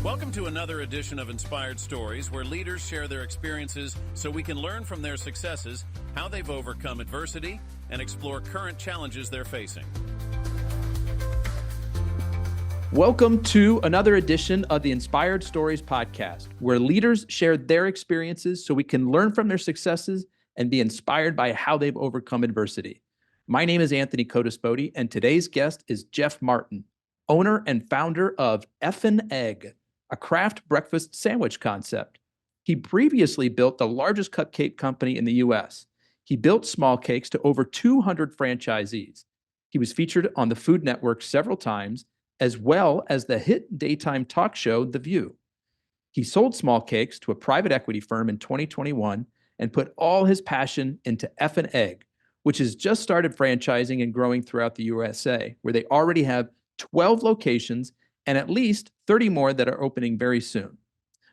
Welcome to another edition of Inspired Stories, where leaders share their experiences so we can learn from their successes, how they've overcome adversity, and explore current challenges they're facing. Welcome to another edition of the Inspired Stories podcast, where leaders share their experiences so we can learn from their successes and be inspired by how they've overcome adversity. My name is Anthony Codispoti, and today's guest is Jeff Martin, owner and founder of Effin Egg, a craft breakfast sandwich concept. He previously built the largest cupcake company in the U.S. He built Smallcakes to over 200 franchisees. He was featured on the Food Network several times, as well as the hit daytime talk show, The View. He sold Smallcakes to a private equity firm in 2021 and put all his passion into Effin Egg, which has just started franchising and growing throughout the USA, where they already have 12 locations and at least 30 more that are opening very soon.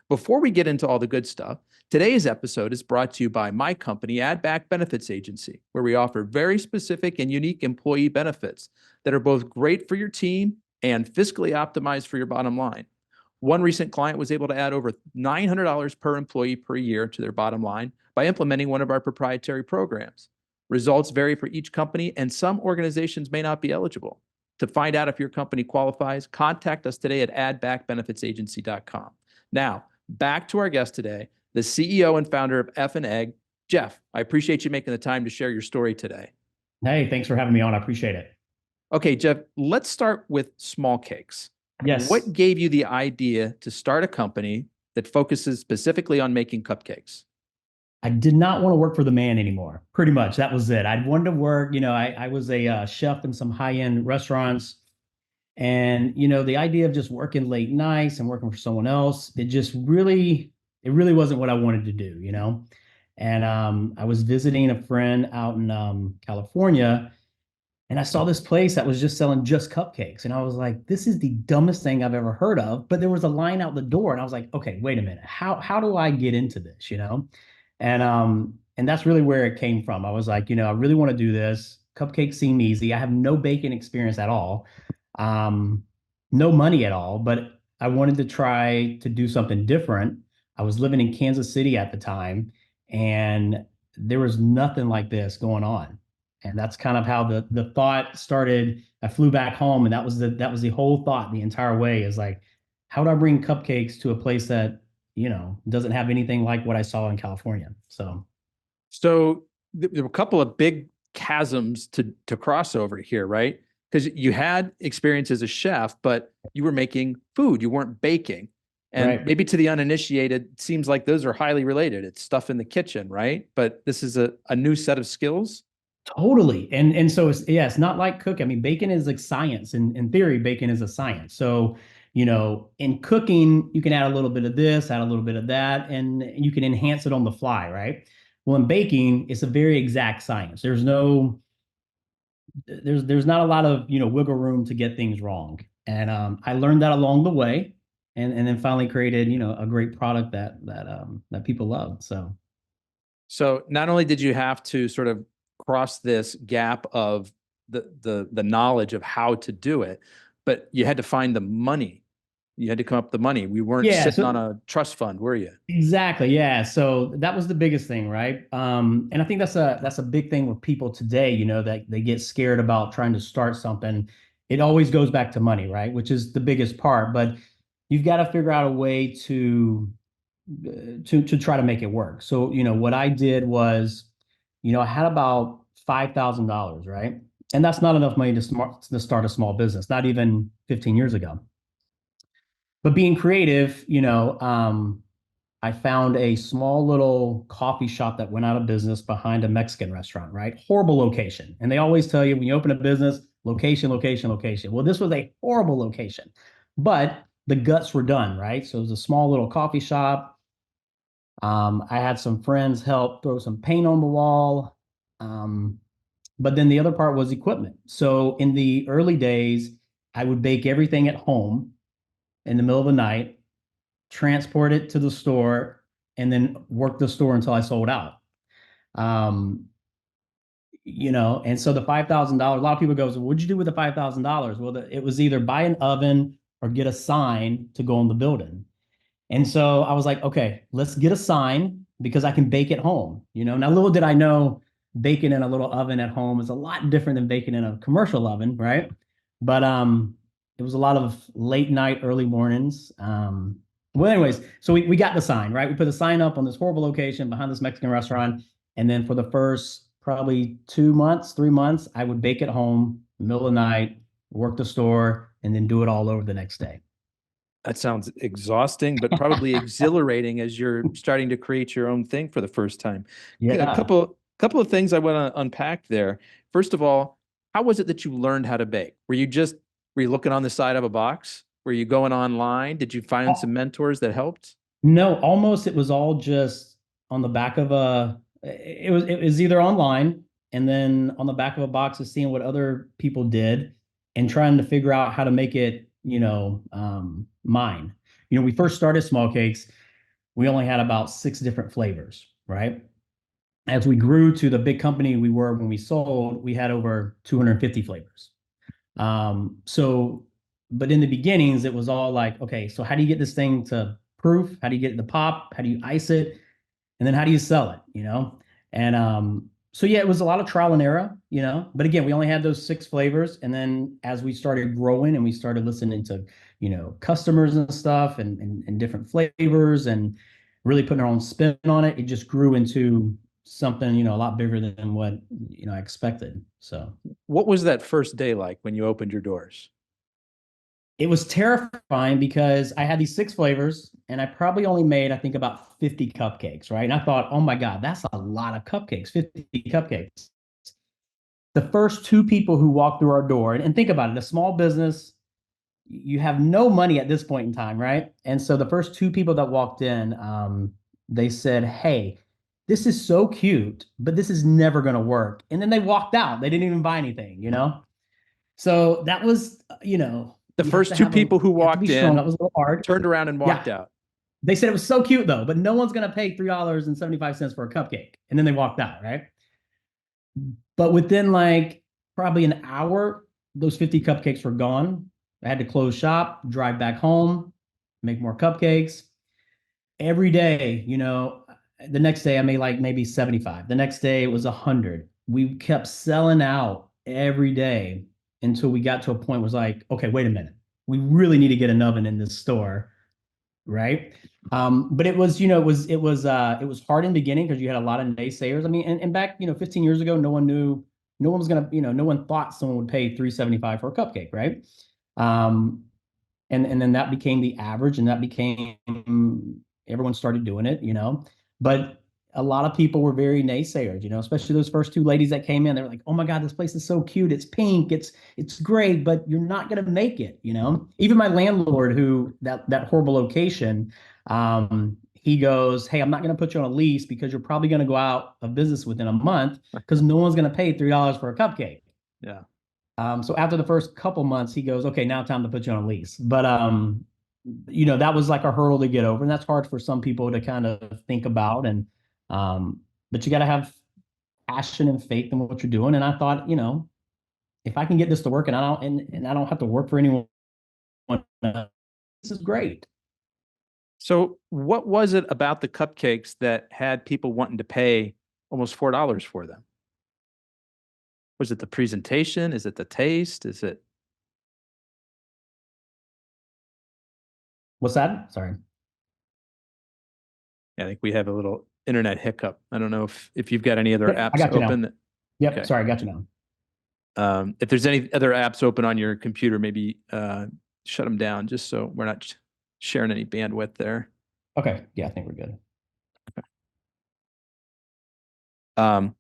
Before we get into all the good stuff, today's episode is brought to you by my company, Add Back Benefits Agency, where we offer very specific and unique employee benefits that are both great for your team and fiscally optimized for your bottom line. One recent client was able to add over $900 per employee per year to their bottom line by implementing one of our proprietary programs. Results vary for each company, and some organizations may not be eligible. To find out if your company qualifies, contact us today at addbackbenefitsagency.com. Now, back to our guest today, the CEO and founder of Effin Egg, Jeff. I appreciate you making the time to share your story today. Hey, thanks for having me on. I appreciate it. Okay, Jeff, let's start with Smallcakes. Yes. What gave you the idea to start a company that focuses specifically on making cupcakes? I did not want to work for the man anymore. Pretty much. That was it. I wanted to work, I was a chef in some high-end restaurants. And, the idea of just working late nights and working for someone else, it really wasn't what I wanted to do, And I was visiting a friend out in California, and I saw this place that was just selling just cupcakes. And I was like, this is the dumbest thing I've ever heard of. But there was a line out the door, and I was like, okay, wait a minute. How do I get into this, And that's really where it came from. I was like, I really want to do this. Cupcakes seem easy. I have no baking experience at all, no money at all, but I wanted to try to do something different. I was living in Kansas City at the time, and there was nothing like this going on. And that's kind of how the thought started. I flew back home, and that was the whole thought the entire way, is like, how do I bring cupcakes to a place that doesn't have anything like what I saw in California. So there were a couple of big chasms to cross over here, right? Because you had experience as a chef, but you were making food, you weren't baking. And right. Maybe to the uninitiated, it seems like those are highly related. It's stuff in the kitchen, right? But this is a new set of skills. Totally. And so it's not like cooking. I mean, bacon is like science. In theory, bacon is a science. So in cooking, you can add a little bit of this, add a little bit of that, and you can enhance it on the fly, right? Well, in baking, it's a very exact science. There's not a lot of, wiggle room to get things wrong. And I learned that along the way, and then finally created, a great product that people love. So not only did you have to sort of cross this gap of the knowledge of how to do it, but you had to find the money. You had to come up with the money. We weren't sitting on a trust fund, were you? Exactly. Yeah. So that was the biggest thing, right? And I think that's a big thing with people today, that they get scared about trying to start something. It always goes back to money, right? Which is the biggest part. But you've got to figure out a way to try to make it work. So, what I did was, I had about $5,000, right? And that's not enough money to start a small business, not even 15 years ago. But being creative, I found a small little coffee shop that went out of business behind a Mexican restaurant, right? Horrible location. And they always tell you when you open a business, location, location, location. Well, this was a horrible location, but the guts were done, right? So it was a small little coffee shop. I had some friends help throw some paint on the wall. But then the other part was equipment. So in the early days, I would bake everything at home in the middle of the night, transport it to the store, and then work the store until I sold out. And so the $5,000, a lot of people go, so what'd you do with the $5,000? Well, it was either buy an oven or get a sign to go on the building. And so I was like, okay, let's get a sign because I can bake at home. Now little did I know baking in a little oven at home is a lot different than baking in a commercial oven, right? But it was a lot of late night, early mornings. Well, anyways, so we got the sign, right? We put the sign up on this horrible location behind this Mexican restaurant. And then for the first probably 2 months, 3 months, I would bake at home, middle of the night, work the store, and then do it all over the next day. That sounds exhausting, but probably exhilarating as you're starting to create your own thing for the first time. Yeah. A couple of things I want to unpack there. First of all, how was it that you learned how to bake? Were you looking on the side of a box? Were you going online? Did you find some mentors that helped? No, almost it was all just on the back of it was either online and then on the back of a box of seeing what other people did and trying to figure out how to make it, mine. We first started Smallcakes, we only had about 6 different flavors, right? As we grew to the big company we were when we sold, we had over 250 flavors. But in the beginnings, it was all like, okay, so how do you get this thing to proof? How do you get it to pop? How do you ice it? And then how do you sell it? And so yeah, it was a lot of trial and error, but again, we only had those 6 flavors. And then as we started growing and we started listening to, customers and stuff and different flavors and really putting our own spin on it, it just grew into something, a lot bigger than what, I expected. So what was that first day like when you opened your doors? It was terrifying because I had these 6 flavors and I probably only made, I think, about 50 cupcakes, right? And I thought, oh my God, that's a lot of cupcakes, 50 cupcakes. The first 2 people who walked through our door, and think about it, a small business, you have no money at this point in time, right? And so the first 2 people that walked in, they said, hey, this is so cute, but this is never going to work. And then they walked out. They didn't even buy anything, So that was, the first 2 people who walked in, that was a little hard, turned around and walked out. They said it was so cute though, but no one's going to pay $3.75 for a cupcake. And then they walked out, right? But within like probably an hour, those 50 cupcakes were gone. I had to close shop, drive back home, make more cupcakes. Every day, the next day I made like maybe 75. The next day it was 100. We kept selling out every day until we got to a point where it was like, okay, wait a minute. We really need to get an oven in this store. Right. But it was, it was hard in the beginning because you had a lot of naysayers. I mean, and back, 15 years ago, no one was going to, no one thought someone would pay $3.75 for a cupcake. Right. And then that became the average and that became, everyone started doing it, but a lot of people were very naysayers, especially those first 2 ladies that came in. They were like, oh my God, this place is so cute. It's pink. It's great, but you're not going to make it, Even my landlord who, that horrible location, he goes, hey, I'm not going to put you on a lease because you're probably going to go out of business within a month because no one's going to pay $3 for a cupcake. Yeah. So after the first couple months, he goes, okay, now time to put you on a lease. But, that was like a hurdle to get over. And that's hard for some people to kind of think about. And, but you got to have passion and faith in what you're doing. And I thought, if I can get this to work and I don't have to work for anyone, this is great. So what was it about the cupcakes that had people wanting to pay almost $4 for them? Was it the presentation? Is it the taste? Is it? What's that? Sorry. Yeah, I think we have a little internet hiccup. I don't know if you've got any other apps open. Yep. Okay. Sorry, I got you now. If there's any other apps open on your computer, maybe shut them down just so we're not sharing any bandwidth there. Okay. Yeah, I think we're good. Okay.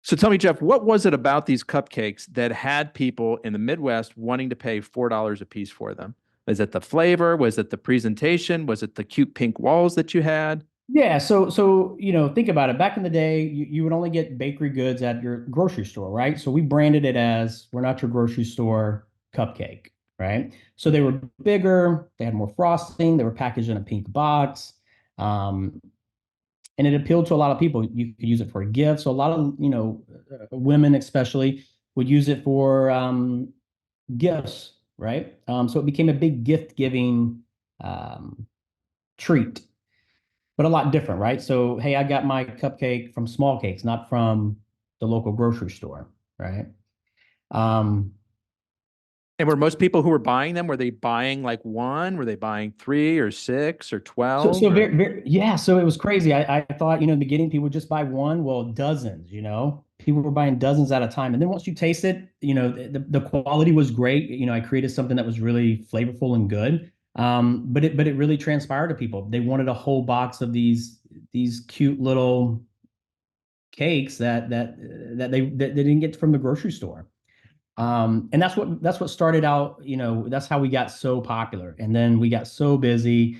So tell me, Jeff, what was it about these cupcakes that had people in the Midwest wanting to pay $4 a piece for them? Was it the flavor? Was it the presentation? Was it the cute pink walls that you had? Yeah. So think about it. Back in the day, you would only get bakery goods at your grocery store, right? So we branded it as we're not your grocery store cupcake, right? So they were bigger, they had more frosting, they were packaged in a pink box. And it appealed to a lot of people. You could use it for a gift. So a lot of, women especially would use it for gifts right? So it became a big gift giving um, treat, but a lot different, right? So, hey, I got my cupcake from Smallcakes, not from the local grocery store, right? Um, And were most people who were buying them, were they buying like one? Were they buying three or six or so, 12? so Or... yeah. So it was crazy. I thought, in the beginning, people would just buy one. Well, dozens, people were buying dozens at a time. And then once you taste it, the quality was great. I created something that was really flavorful and good. But it really transpired to people. They wanted a whole box of these cute little cakes that they didn't get from the grocery store. And that's what started out, that's how we got so popular. And then we got so busy.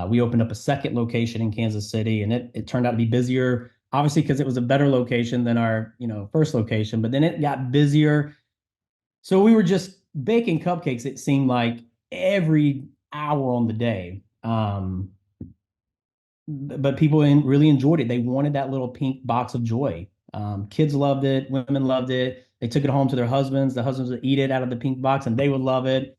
We opened up a second location in Kansas City, and it turned out to be busier, obviously, because it was a better location than our, first location, but then it got busier. So we were just baking cupcakes, it seemed like every hour on the day. But people really enjoyed it. They wanted that little pink box of joy. Kids loved it. Women loved it. They took it home to their husbands. The husbands would eat it out of the pink box, and they would love it.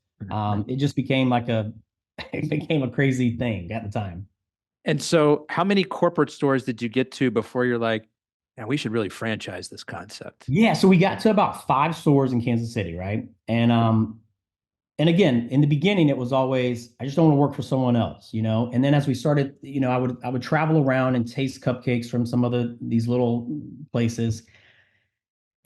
It just became it became a crazy thing at the time. And so, how many corporate stores did you get to before you're like, man, we should really franchise this concept? Yeah, so we got to about 5 stores in Kansas City, right? And again, in the beginning, it was always, I just don't want to work for someone else, And then as we started, I would travel around and taste cupcakes from some of these little places,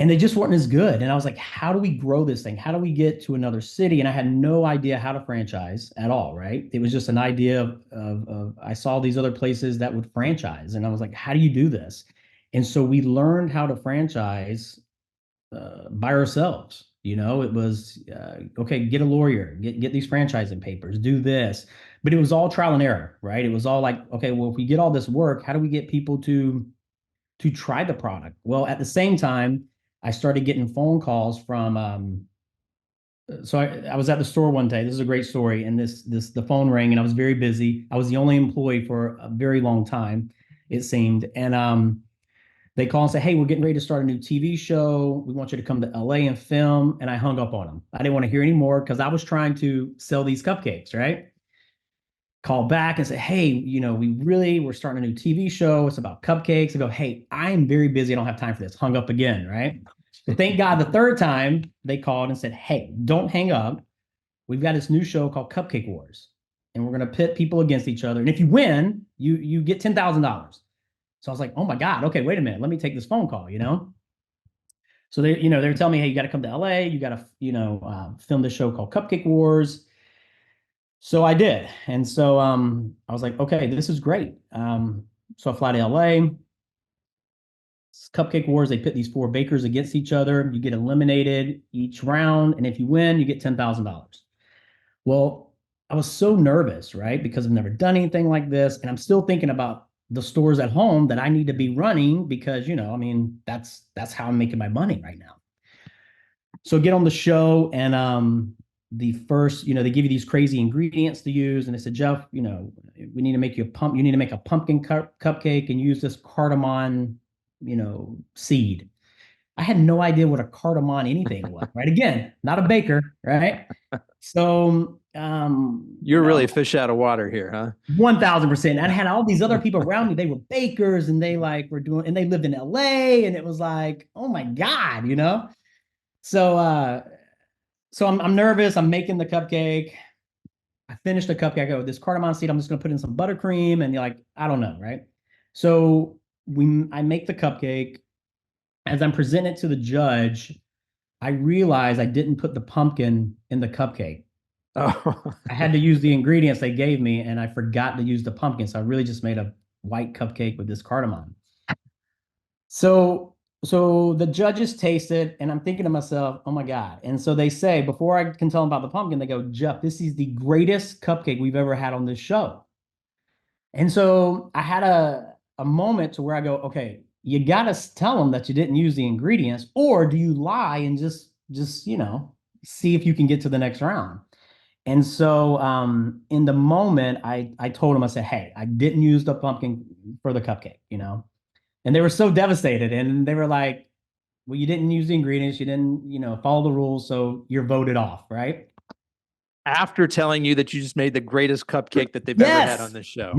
and they just weren't as good. And I was like, how do we grow this thing? How do we get to another city? And I had no idea how to franchise at all, right? It was just an idea of I saw these other places that would franchise, and I was like, how do you do this? And so we learned how to franchise by ourselves. It was okay, get a lawyer, get these franchising papers, do this. But it was all trial and error, right? It was all like, okay, well, if we get all this work, how do we get people to try the product? Well, at the same time, I started getting phone calls from so I was at the store one day. This is a great story. And the phone rang, and I was very busy. I was the only employee for a very long time, it seemed. And they call and say, hey, we're getting ready to start a new TV show. We want you to come to LA and film. And I hung up on them. I didn't want to hear anymore because I was trying to sell these cupcakes, right? Call back and say, hey, we're starting a new TV show. It's about cupcakes. I go, hey, I am very busy. I don't have time for this. Hung up again, right? So thank God the third time they called and said, hey, don't hang up. We've got this new show called Cupcake Wars, and we're going to pit people against each other. And if you win, you get $10,000. So I was like, oh my God, okay, wait a minute. Let me take this phone call. So they were telling me, hey, you got to come to LA. You got to, film this show called Cupcake Wars. So I did. And so I was like, okay, this is great. So I fly to LA. It's Cupcake Wars. They pit these 4 bakers against each other. You get eliminated each round. And if you win, you get $10,000. Well, I was so nervous, right? Because I've never done anything like this. And I'm still thinking about the stores at home that I need to be running because, that's how I'm making my money right now. So get on the show, and the first, they give you these crazy ingredients to use. And they said, Jeff, we need to make you you need to make a pumpkin cupcake and use this cardamom, seed. I had no idea what a cardamom anything was, right? Again, not a baker, right? So, You're really a fish out of water here, huh? 1000%. And I had all these other people around me. They were bakers, and they and they lived in LA, and it was like, oh my God, So, so I'm nervous. I'm making the cupcake. I finished the cupcake. I go, this cardamom seed, I'm just going to put in some buttercream. And you're like, I don't know, right? So I make the cupcake. As I'm presenting it to the judge, I realized I didn't put the pumpkin in the cupcake. Oh, I had to use the ingredients they gave me, and I forgot to use the pumpkin. So I really just made a white cupcake with this cardamom. So the judges taste it, and I'm thinking to myself, oh my God. And so they say, before I can tell them about the pumpkin, they go, Jeff, this is the greatest cupcake we've ever had on this show. And so I had a moment to where I go, okay, you got to tell them that you didn't use the ingredients, or do you lie and just see if you can get to the next round? And so in the moment, I told him, I said, hey, I didn't use the pumpkin for the cupcake, And they were so devastated, and they were like, well, you didn't use the ingredients, you didn't, follow the rules, so you're voted off, right? After telling you that you just made the greatest cupcake that they've ever had on Yes. this show.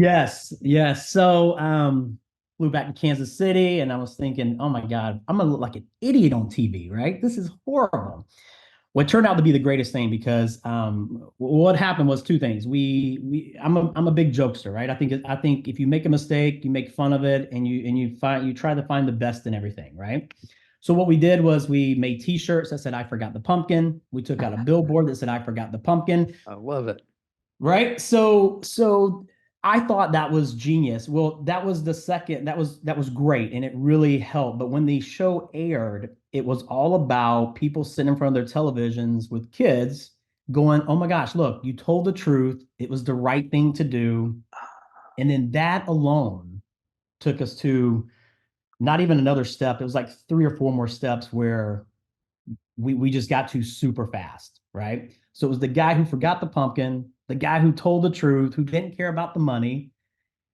Yes. So flew back to Kansas City and I was thinking, oh my God, I'm gonna look like an idiot on TV, right? This is horrible. What turned out to be the greatest thing because what happened was two things. I'm a big jokester, right? I think if you make a mistake, you make fun of it and you try to find the best in everything, right? So what we did was we made t-shirts that said I forgot the pumpkin. We took out a billboard that said I forgot the pumpkin. I love it. Right. So I thought that was genius. Well, that was the second, that was great and it really helped. But when the show aired, it was all about people sitting in front of their televisions with kids going, oh my gosh, look, you told the truth. It was the right thing to do. And then that alone took us to not even another step. It was like 3 or 4 more steps where we just got to super fast, right? So it was the guy who forgot the pumpkin, the guy who told the truth, who didn't care about the money,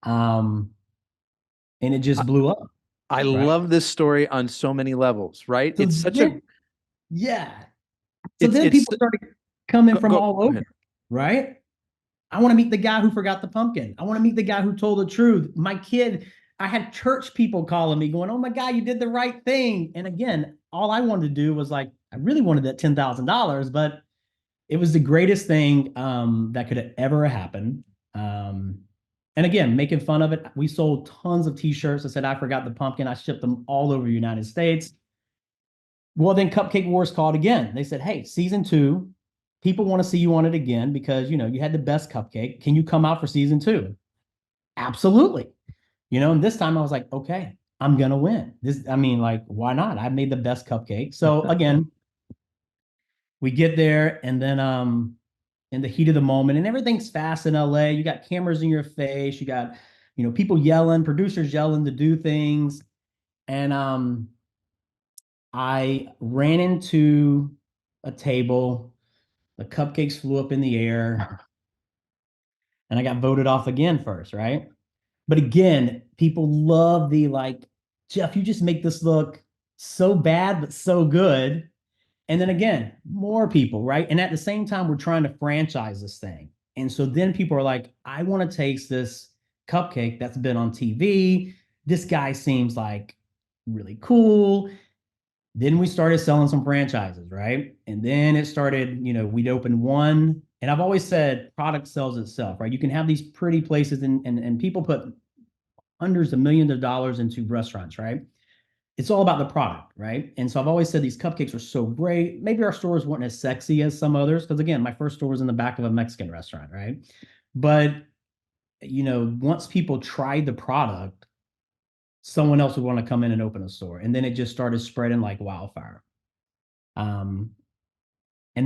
and it just blew up. I Right? love this story on so many levels, right? So It's such then, a yeah. So it's then it's people started coming from go all over, ahead. right? I want to meet the guy who forgot the pumpkin. I want to meet the guy who told the truth. My kid, I had church people calling me going, oh my God, you did the right thing. And again, all I wanted to do was like, I really wanted that $10,000, but it was the greatest thing that could have ever happened. And again, making fun of it. We sold tons of t-shirts that said, I forgot the pumpkin. I shipped them all over the United States. Well, then Cupcake Wars called again. They said, hey, season 2, people want to see you on it again because, you had the best cupcake. Can you come out for season 2? Absolutely. And this time I was like, okay, I'm going to win. Like, why not? I made the best cupcake. So again, we get there and then in the heat of the moment and everything's fast in LA. You got cameras in your face. You got, people yelling, producers yelling to do things. And I ran into a table. The cupcakes flew up in the air and I got voted off again first, right? But again, people love the like, Jeff, you just make this look so bad, but so good. And then again, more people, right? And at the same time, we're trying to franchise this thing. And so then people are like, I want to taste this cupcake that's been on TV. This guy seems like really cool. Then we started selling some franchises, right? And then it started, we'd open one. And I've always said product sells itself, right? You can have these pretty places and people put hundreds of millions of dollars into restaurants, right? It's all about the product, right? And so I've always said these cupcakes are so great. Maybe our stores weren't as sexy as some others, because again, my first store was in the back of a Mexican restaurant, right? But once people tried the product, someone else would want to come in and open a store. And then it just started spreading like wildfire. And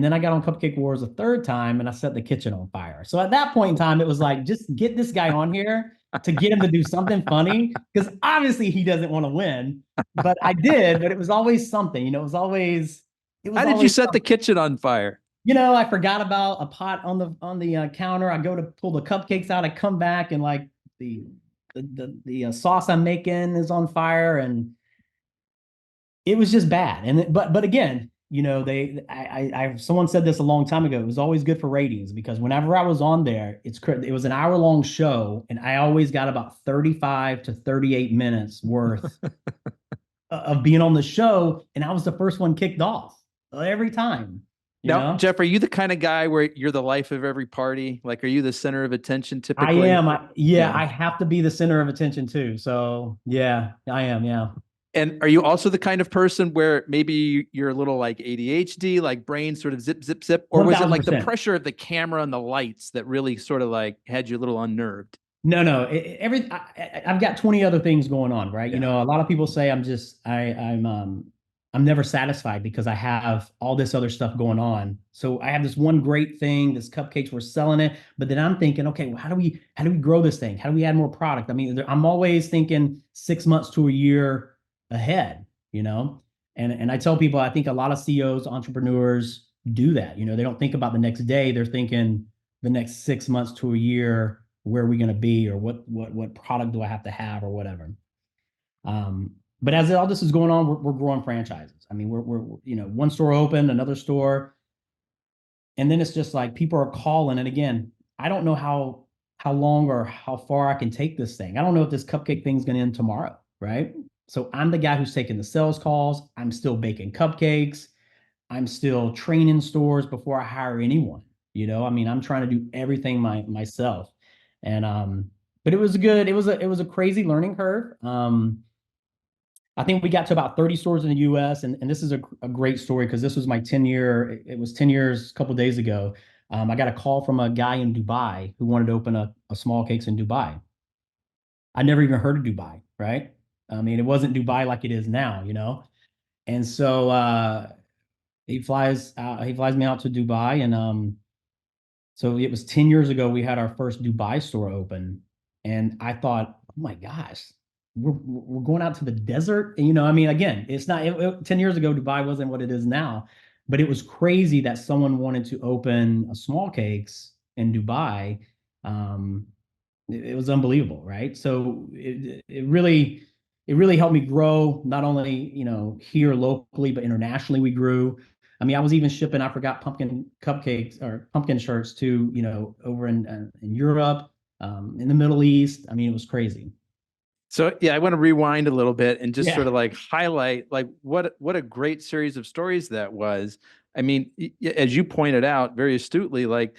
then I got on Cupcake Wars a third time and I set the kitchen on fire. So at that point in time, it was like, just get this guy on here to get him to do something funny, because obviously he doesn't want to win. But I did, but it was always something, it was always, How did you set the kitchen on fire? I forgot about a pot on the counter. I go to pull the cupcakes out. I come back and like the sauce I'm making is on fire, and it was just bad. And but again, someone said this a long time ago. It was always good for ratings because whenever I was on there, it was an hour-long show, and I always got about 35 to 38 minutes worth of being on the show, and I was the first one kicked off every time. Now, Jeff, are you the kind of guy where you're the life of every party? Like, are you the center of attention typically? I am. I have to be the center of attention too. So yeah, I am. Yeah. And are you also the kind of person where maybe you're a little like ADHD, like brain sort of zip, zip, zip? Or was 1000%. it like the pressure of the camera and the lights that really sort of like had you a little unnerved? No. I've got 20 other things going on, right? Yeah. A lot of people say I'm never satisfied because I have all this other stuff going on. So I have this one great thing, this cupcakes, we're selling it, but then I'm thinking, okay, well, how do we grow this thing? How do we add more product? I mean, I'm always thinking 6 months to a year ahead, and I tell people, I think a lot of CEOs, entrepreneurs do that. They don't think about the next day. They're thinking the next 6 months to a year, where are we going to be, or what product do I have to have, or whatever. But as all this is going on, we're growing franchises. I mean, we're one store open, another store. And then it's just like people are calling. And again, I don't know how long or how far I can take this thing. I don't know if this cupcake thing's going to end tomorrow, right? So I'm the guy who's taking the sales calls. I'm still baking cupcakes. I'm still training stores before I hire anyone. I mean, I'm trying to do everything myself. And but it was a crazy learning curve. I think we got to about 30 stores in the US. And this is a great story because this was my 10-year, it was 10 years a couple of days ago. I got a call from a guy in Dubai who wanted to open a Smallcakes in Dubai. I never even heard of Dubai, right? I mean, it wasn't Dubai like it is now. And so he flies me out to Dubai, and so it was 10 years ago we had our first Dubai store open, and I thought, oh my gosh, we're going out to the desert. And, I mean, again, it's not 10 years ago Dubai wasn't what it is now, but it was crazy that someone wanted to open a Smallcakes in Dubai. It was unbelievable, right? So it really helped me grow, not only here locally, but internationally we grew. I mean, I was even shipping, I forgot, pumpkin cupcakes or pumpkin shirts to over in Europe, in the Middle East. I mean, it was crazy. So yeah, I want to rewind a little bit and just Yeah. sort of like highlight like what a great series of stories that was. I mean, as you pointed out very astutely, like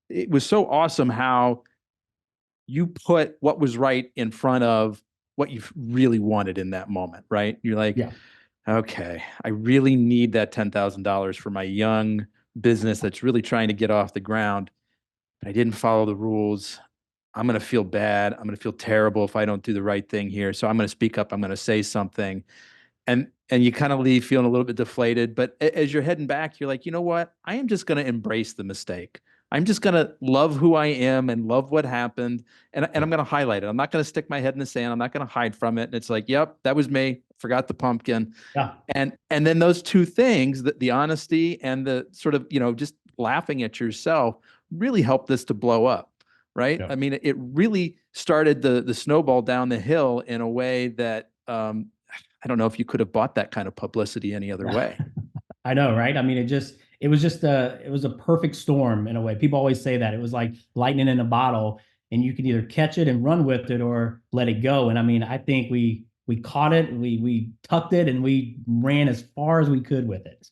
it was so awesome how you put what was right in front of what you really wanted in that moment, right? You're like, Yeah. okay, I really need that $10,000 for my young business that's really trying to get off the ground, but I didn't follow the rules. I'm going to feel bad. I'm going to feel terrible if I don't do the right thing here. So I'm going to speak up. I'm going to say something. And you kind of leave feeling a little bit deflated. But as you're heading back, you're like, you know what? I am just going to embrace the mistake. I'm just going to love who I am and love what happened. And I'm going to highlight it. I'm not going to stick my head in the sand. I'm not going to hide from it. And it's like, yep, that was me. Forgot the pumpkin. Yeah. And then those two things, the honesty and the sort of, just laughing at yourself really helped this to blow up. Right. Yeah. I mean, it really started the snowball down the hill in a way that I don't know if you could have bought that kind of publicity any other way. I know, right? I mean, it was a perfect storm in a way. People always say that it was like lightning in a bottle, and you could either catch it and run with it or let it go. And I mean, I think we caught it, we tucked it, and we ran as far as we could with it.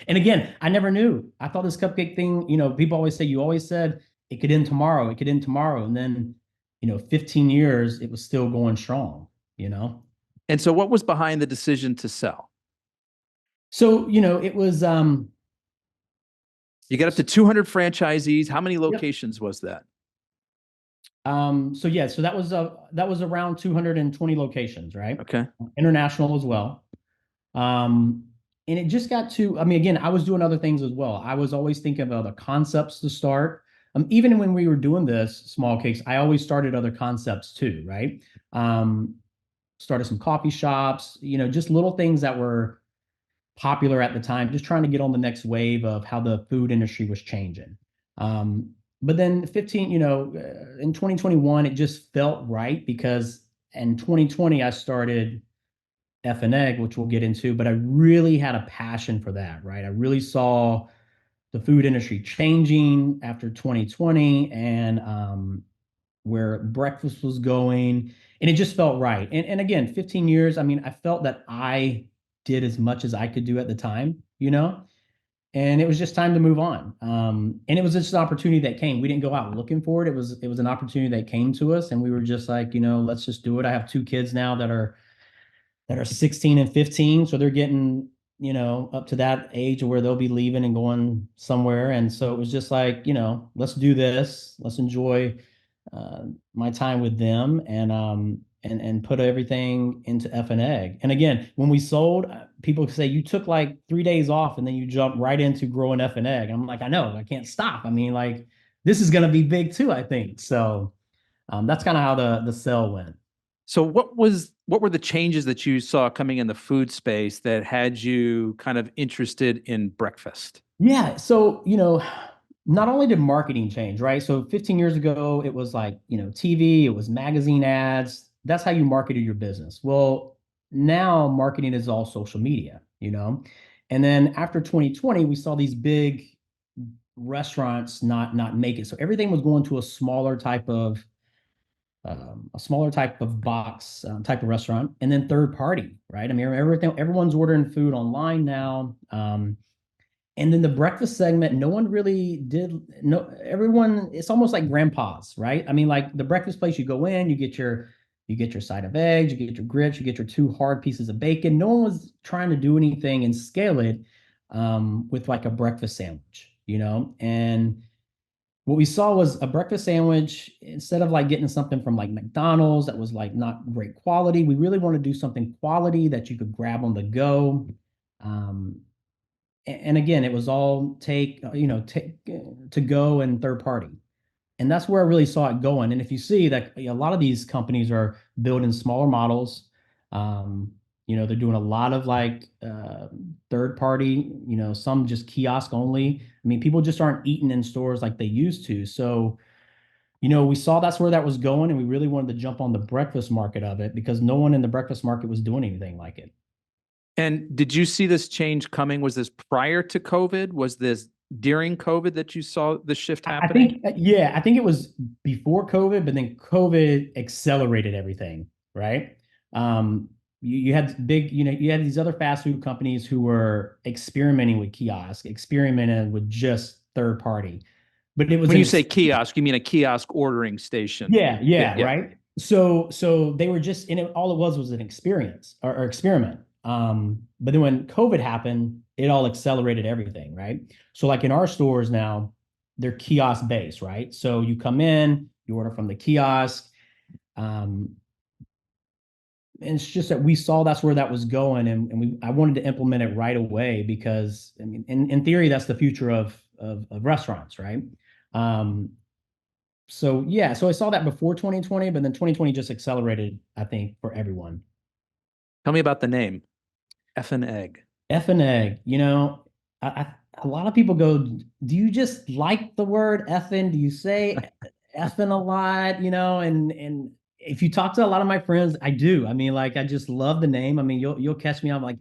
And again, I never knew. I thought this cupcake thing, people always say, you always said it could end tomorrow, it could end tomorrow. And then, 15 years, it was still going strong. And so what was behind the decision to sell? So, it was You got up to 200 franchisees. How many yep. locations was that? So that was around 220 locations, right? Okay. International as well. And it just got to, I mean, again, I was doing other things as well. I was always thinking of other concepts to start. Even when we were doing this Smallcakes, I always started other concepts too, right? Started some coffee shops, just little things that were popular at the time, just trying to get on the next wave of how the food industry was changing. But then in 2021, it just felt right because in 2020, I started Effin Egg, which we'll get into, but I really had a passion for that, right? I really saw the food industry changing after 2020 and where breakfast was going, and it just felt right. And again, 15 years, I mean, I felt that I did as much as I could do at the time, and it was just time to move on. And it was just an opportunity that came. We didn't go out looking for it. It was an opportunity that came to us, and we were just like, let's just do it. I have two kids now that are 16 and 15, so they're getting up to that age where they'll be leaving and going somewhere. And so it was just like, let's do this. Let's enjoy my time with them and put everything into Effin Egg. And again, when we sold, people say you took like 3 days off and then you jump right into growing Effin Egg. I'm like, I know, I can't stop. I mean, like this is gonna be big too, I think. So that's kind of how the sale went. So what were the changes that you saw coming in the food space that had you kind of interested in breakfast? Yeah. So, not only did marketing change, right? So 15 years ago, it was like, TV, it was magazine ads. That's how you marketed your business. Well, now marketing is all social media. And then after 2020, we saw these big restaurants not make it. So everything was going to a smaller type of box type of restaurant, and then third party, right? I mean, everyone's ordering food online now. And then the breakfast segment, no one really did. No, everyone, it's almost like grandpa's, right? I mean, like the breakfast place, you go in, you get your side of eggs, you get your grits, you get your two hard pieces of bacon. No one was trying to do anything and scale it with like a breakfast sandwich, And what we saw was a breakfast sandwich. Instead of like getting something from like McDonald's that was like not great quality, we really want to do something quality that you could grab on the go. And again, it was all take to go and third party. And that's where I really saw it going. And if you see that a lot of these companies are building smaller models, they're doing a lot of like third party, some just kiosk only. I mean, people just aren't eating in stores like they used to. So, we saw that's where that was going, and we really wanted to jump on the breakfast market of it because no one in the breakfast market was doing anything like it. And did you see this change coming? Was this prior to COVID? Was this during COVID that you saw the shift happening? I think it was before COVID, but then COVID accelerated everything, right? You had you had these other fast food companies who were experimenting with kiosk, experimenting with just third party. But it was when you say kiosk, you mean a kiosk ordering station? Yeah, right. So they were just all it was an experience or experiment. But then when COVID happened, it all accelerated everything, right? So like in our stores now, they're kiosk based, right? So you come in, you order from the kiosk. And it's just that we saw that's where that was going, and I wanted to implement it right away because I mean, in theory, that's the future of restaurants, right? So I saw that before 2020, but then 2020 just accelerated, I think, for everyone. Tell me about the name, Effin Egg. Effin Egg. A lot of people go, do you just like the word effing? Do you say effing a lot? And if you talk to a lot of my friends, I do. I mean, like, I just love the name. I mean, you'll catch me. I'm like,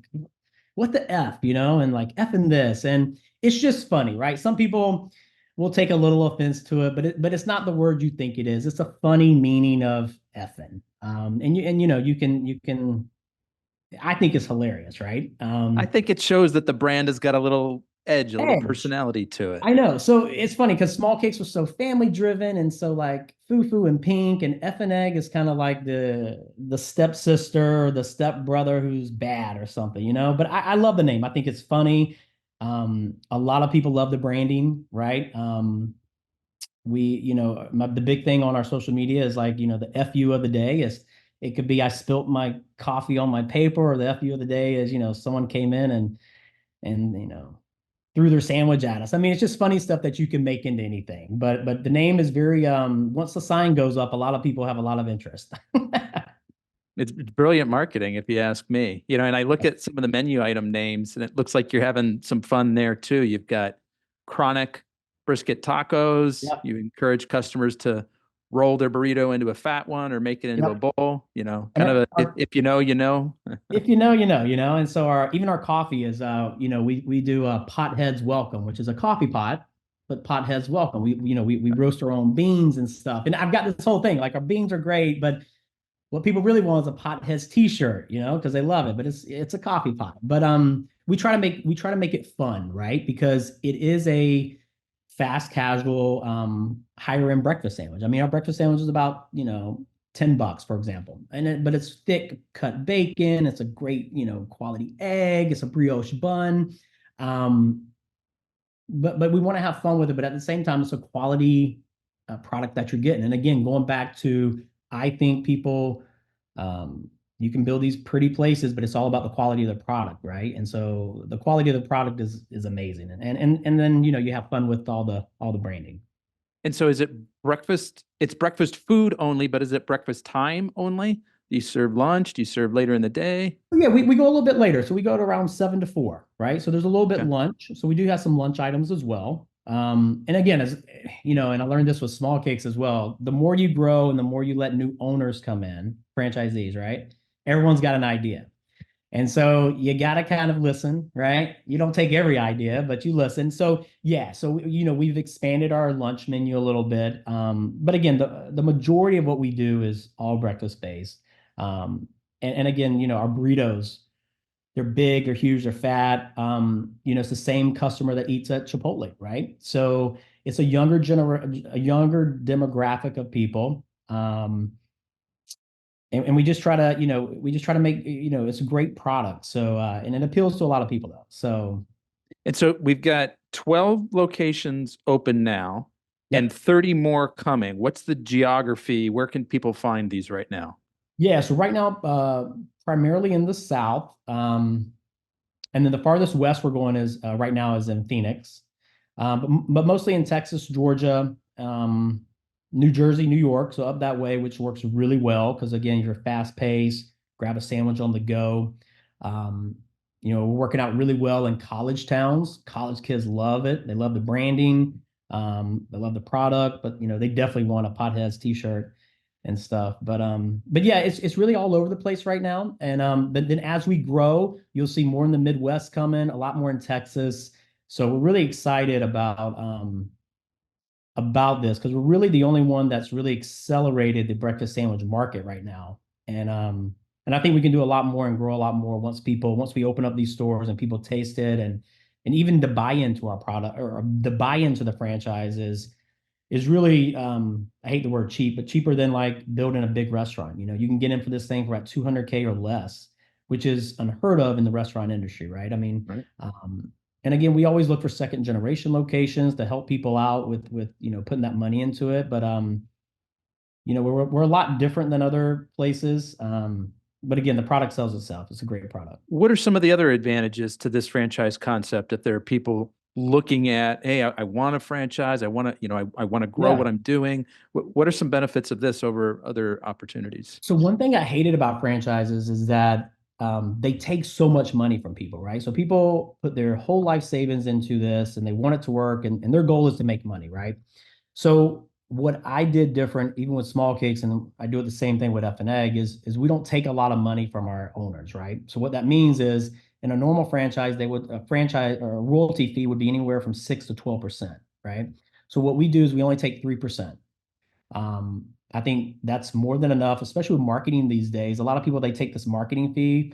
what the F, and like effing this. And it's just funny, right? Some people will take a little offense to it, but it's not the word you think it is. It's a funny meaning of effing. You can, I think it's hilarious, right? I think it shows that the brand has got a little edge, a little personality to it. I know. So it's funny because Smallcakes was so family driven, and so like Foo and Pink, and Effin Egg is kind of like the stepsister or the stepbrother who's bad or something, But I love the name. I think it's funny. A lot of people love the branding, right? The big thing on our social media is like, the FU of the day is, it could be I spilt my coffee on my paper, or the FU of the day is, someone came in and threw their sandwich at us. I mean, it's just funny stuff that you can make into anything. But the name is very once the sign goes up, a lot of people have a lot of interest. It's brilliant marketing, if you ask me. And I look at some of the menu item names, and it looks like you're having some fun there too. You've got chronic brisket tacos. Yep. You encourage customers to roll their burrito into a fat one or make it into a bowl, if you know, you know. If you know, you know. And so even our coffee is, we do a Potheads Welcome, which is a coffee pot, but Potheads Welcome. We roast our own beans and stuff. And I've got this whole thing, like our beans are great, but what people really want is a Potheads t-shirt, because they love it, but it's a coffee pot. But we try to make it fun, right? Because it is a fast casual higher end breakfast sandwich. I mean, our breakfast sandwich is about $10, for example, but it's thick cut bacon. It's a great quality egg. It's a brioche bun, but we want to have fun with it. But at the same time, it's a quality product that you're getting. And again, going back to, I think people, you can build these pretty places, but it's all about the quality of the product, right? And so the quality of the product is amazing, and then you have fun with all the branding. And so is it breakfast? It's breakfast food only, but is it breakfast time only? Do you serve lunch? Do you serve later in the day? Yeah, we go a little bit later, so we go to around 7 to 4, right? So there's a little bit lunch, so we do have some lunch items as well. And again, as and I learned this with Smallcakes as well. The more you grow and the more you let new owners come in, franchisees, right? Everyone's got an idea. And so you got to kind of listen, right? You don't take every idea, but you listen. So yeah, so we've expanded our lunch menu a little bit. But again, the majority of what we do is all breakfast based. And again, our burritos, they're big, they're huge, they're fat. It's the same customer that eats at Chipotle, right? So it's a a younger demographic of people. And we just try to, make, it's a great product. So, and it appeals to a lot of people though. So, And so we've got 12 locations open now and yep. 30 more coming. What's the geography? Where can people find these right now? Yeah. So right now, primarily in the South. And then the farthest west we're going is right now is in Phoenix, but mostly in Texas, Georgia, New Jersey, New York. So up that way, which works really well because again, you're fast paced, grab a sandwich on the go. Um, we're working out really well in college towns. College kids love it. They love the branding. They love the product, but they definitely want a Potheads t-shirt and stuff. But yeah, it's really all over the place right now. And but then as we grow, you'll see more in the Midwest coming, a lot more in Texas. So we're really excited about this because we're really the only one that's really accelerated the breakfast sandwich market right now. And I think we can do a lot more and grow a lot more once we open up these stores and people taste it and even the buy into our product or the buy into the franchise is really I hate the word cheap, but cheaper than like building a big restaurant. You can get in for this thing for about 200K or less, which is unheard of in the restaurant industry, right? I mean, Right. and again, we always look for second generation locations to help people out with putting that money into it. But we're a lot different than other places. But again, the product sells itself. It's a great product. What are some of the other advantages to this franchise concept if there are people looking at, hey, I want a franchise, I want to, I want to grow Yeah. what I'm doing. What are some benefits of this over other opportunities? So one thing I hated about franchises is that they take so much money from people, right? So people put their whole life savings into this and they want it to work and their goal is to make money, right? So what I did different, even with Smallcakes, and I do it the same thing with Effin Egg, is we don't take a lot of money from our owners, right? So what that means is in a normal franchise, a franchise or a royalty fee would be anywhere from 6 to 12%, right? So what we do is we only take 3%. I think that's more than enough, especially with marketing these days. A lot of people they take this marketing fee.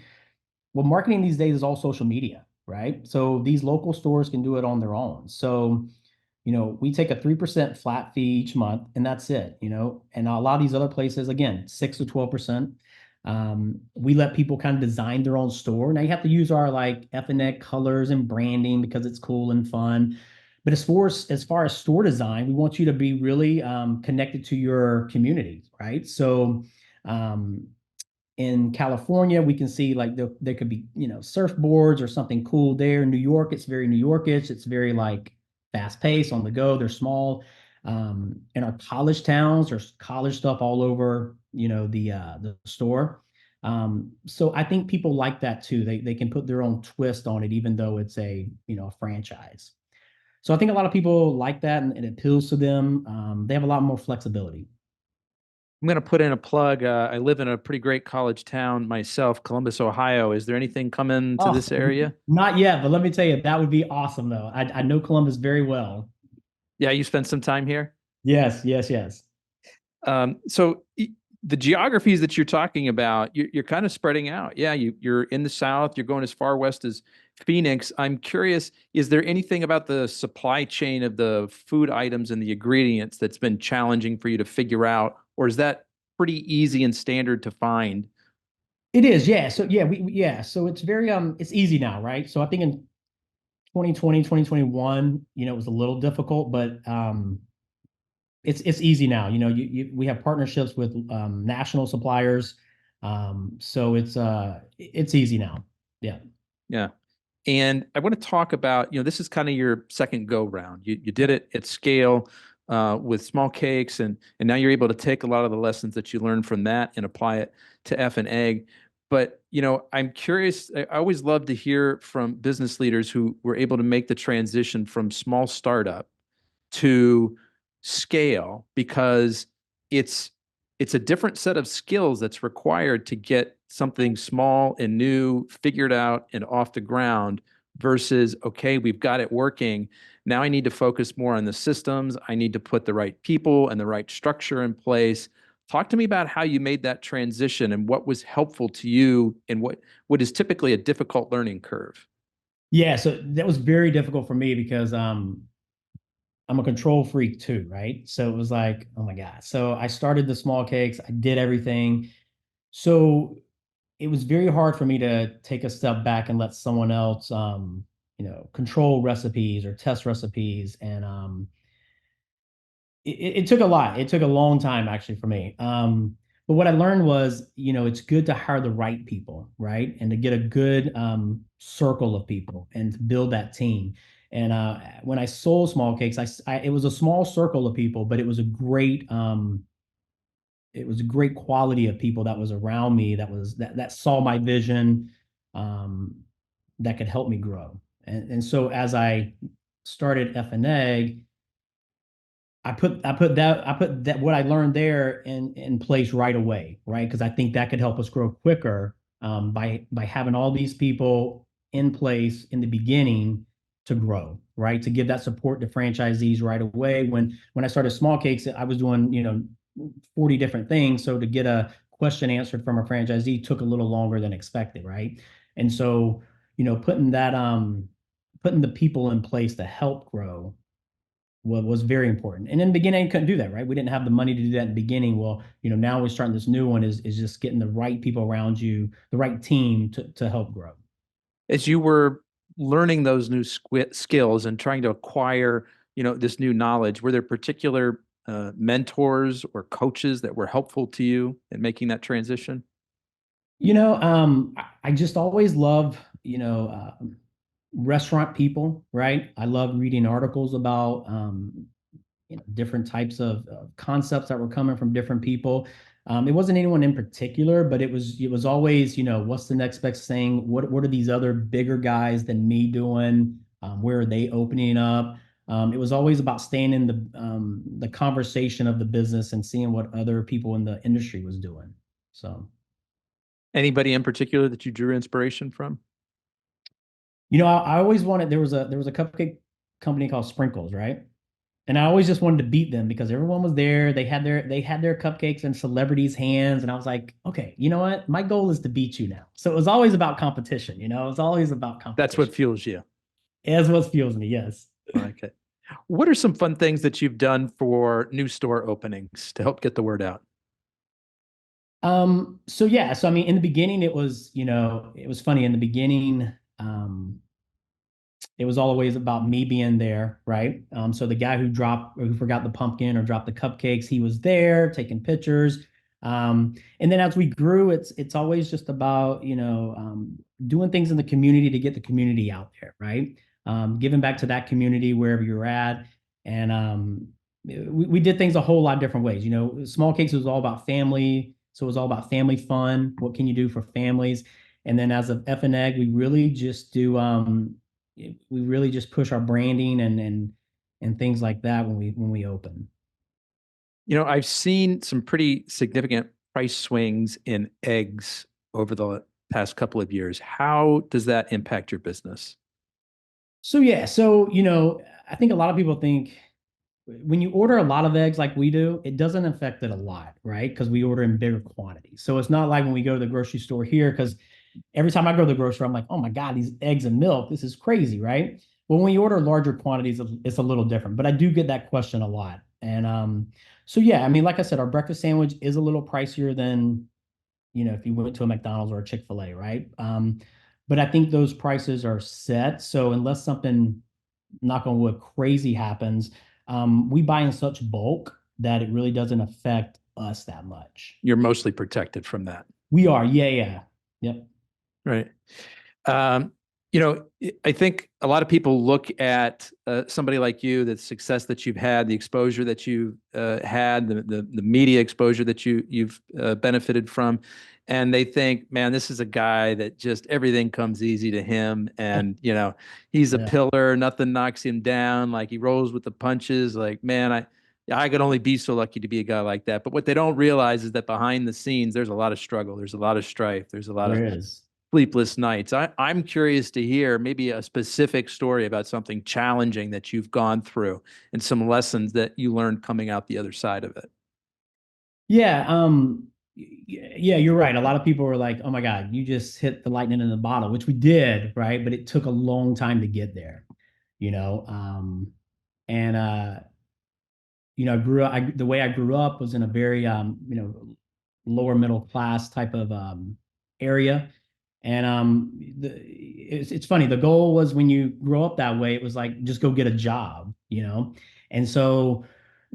Well, marketing these days is all social media, right? So these local stores can do it on their own. So, we take a 3% flat fee each month, and that's it, And a lot of these other places, again, 6 to 12%. We let people kind of design their own store. Now you have to use our like Effin Egg colors and branding because it's cool and fun. But as far as store design, we want you to be really connected to your community, right? So in California, we can see like there could be surfboards or something cool there. In New York, it's very New Yorkish. It's very like fast paced on the go. They're small. In our college towns, there's college stuff all over the store. So I think people like that too. They can put their own twist on it, even though it's a franchise. So I think a lot of people like that and it appeals to them. They have a lot more flexibility. I'm going to put in a plug. I live in a pretty great college town myself, Columbus, Ohio. Is there anything coming to Oh, this area? not yet, but let me tell you, that would be awesome though. I know Columbus very well. Yeah, you spent some time here. Yes, yes, yes. So the geographies that you're talking about, you're kind of spreading out. Yeah, you're in the South. You're going as far west as Phoenix. I'm curious, is there anything about the supply chain of the food items and the ingredients that's been challenging for you to figure out, or is that pretty easy and standard to find? It is, yeah. So yeah, so it's very it's easy now, right? So I think in 2020, 2021, it was a little difficult, but it's easy now. We have partnerships with national suppliers. So it's easy now. Yeah. Yeah. And I want to talk about, this is kind of your second go round. You did it at scale with Smallcakes, and now you're able to take a lot of the lessons that you learned from that and apply it to Effin Egg. But, I'm curious, I always love to hear from business leaders who were able to make the transition from small startup to scale, because it's a different set of skills that's required to get something small and new, figured out and off the ground versus, okay, we've got it working. Now I need to focus more on the systems. I need to put the right people and the right structure in place. Talk to me about how you made that transition and what was helpful to you in what is typically a difficult learning curve. Yeah, so that was very difficult for me because I'm a control freak too, right? So it was like, oh my God. So I started the Smallcakes, I did everything. So it was very hard for me to take a step back and let someone else control recipes or test recipes. And it took a lot. It took a long time actually for me. But what I learned was, it's good to hire the right people, right? And to get a good circle of people and to build that team. And when I sold Smallcakes, it was a small circle of people, but it was a great quality of people that was around me that saw my vision, um, that could help me grow. And so as I started Effin Egg, I put that what I learned there in place right away, right? Because I think that could help us grow quicker, by having all these people in place in the beginning to grow, right? To give that support to franchisees right away. When I started Smallcakes, I was doing 40 different things, so to get a question answered from a franchisee took a little longer than expected, right? And so putting the people in place to help grow was very important. And in the beginning, I couldn't do that, right? We didn't have the money to do that in the beginning. Well, now we're starting this new one is just getting the right people around you, the right team to help grow. As you were learning those new skills and trying to acquire, this new knowledge, were there particular mentors or coaches that were helpful to you in making that transition? I just always love, restaurant people, right? I love reading articles about different types of concepts that were coming from different people. It wasn't anyone in particular, but it was always, what's the next best thing? What are these other bigger guys than me doing? Where are they opening up? It was always about staying in the conversation of the business and seeing what other people in the industry was doing. So, Anybody in particular that you drew inspiration from? I always wanted there was a cupcake company called Sprinkles, right? And I always just wanted to beat them because everyone was there. They had their cupcakes in celebrities' hands, and I was like, okay, you know what? My goal is to beat you now. So it was always about competition. It was always about That's competition. what fuels you. As what fuels me. Yes. Okay. What are some fun things that you've done for new store openings to help get the word out? So yeah. So I mean, in the beginning, it was funny. In the beginning, it was always about me being there, right? So the guy who forgot the pumpkin or dropped the cupcakes, he was there taking pictures. And then as we grew, it's always just about doing things in the community to get the community out there, right? Giving back to that community wherever you're at, and we did things a whole lot of different ways. Smallcakes was all about family, so it was all about family fun. What can you do for families? And then as of Effin Egg, we really just push our branding and things like that when we open. I've seen some pretty significant price swings in eggs over the past couple of years. How does that impact your business? So yeah, so I think a lot of people think when you order a lot of eggs like we do, it doesn't affect it a lot, right? Because we order in bigger quantities. So it's not like when we go to the grocery store here, because every time I go to the grocery, I'm like, oh my God, these eggs and milk, this is crazy, right? Well, when you order larger quantities, it's a little different. But I do get that question a lot. And so yeah, I mean, like I said, our breakfast sandwich is a little pricier than, if you went to a McDonald's or a Chick-fil-A, right? But I think those prices are set. So unless something, knock on wood, crazy happens, we buy in such bulk that it really doesn't affect us that much. You're mostly protected from that. We are, yeah, yeah. Yep. Right. Um, I think a lot of people look at somebody like you, the success that you've had, the exposure that you've had, the media exposure that you've benefited from, and they think, man, this is a guy that just everything comes easy to him, and he's a Yeah. pillar, nothing knocks him down, like he rolls with the punches. Like, man, I could only be so lucky to be a guy like that. But what they don't realize is that behind the scenes, there's a lot of struggle. There's a lot of strife. There's a lot of There is. sleepless nights. I'm curious to hear maybe a specific story about something challenging that you've gone through and some lessons that you learned coming out the other side of it. Yeah, yeah, you're right. A lot of people were like, "Oh my God, you just hit the lightning in the bottle," which we did, right? But it took a long time to get there, you know. And I grew up. The way I grew up was in a very, lower middle class type of area. And it's funny. The goal was when you grow up that way, it was like just go get a job, you know. And so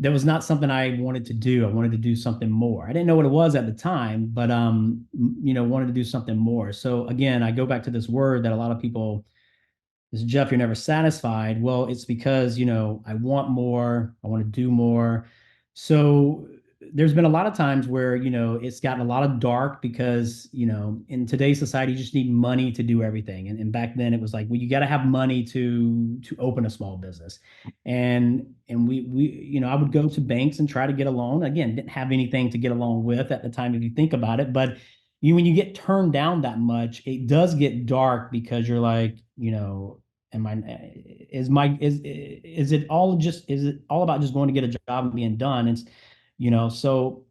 that was not something I wanted to do. I wanted to do something more. I didn't know what it was at the time, but wanted to do something more. So again, I go back to this word that a lot of people is, Jeff, you're never satisfied. Well, it's because, I want more, I want to do more. So there's been a lot of times where, it's gotten a lot of dark because, in today's society, you just need money to do everything. And back then it was like, well, you got to have money to open a small business. And I would go to banks and try to get a loan. Again, didn't have anything to get a loan with at the time, if you think about it. But when you get turned down that much, it does get dark because you're like, am I is it all about just going to get a job and being done? It's, so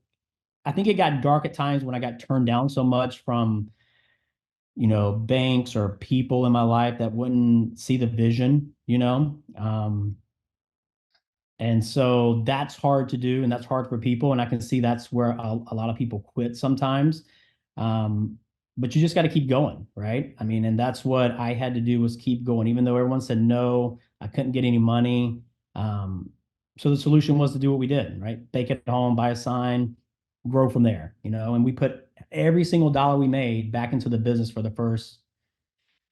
I think it got dark at times when I got turned down so much from, banks or people in my life that wouldn't see the vision, and so that's hard to do, and that's hard for people. And I can see that's where a lot of people quit sometimes. Um, but you just got to keep going, right? I mean, and that's what I had to do, was keep going, even though everyone said no, I couldn't get any money. So the solution was to do what we did, right? Bake at home, buy a sign, grow from there, and we put every single dollar we made back into the business for the first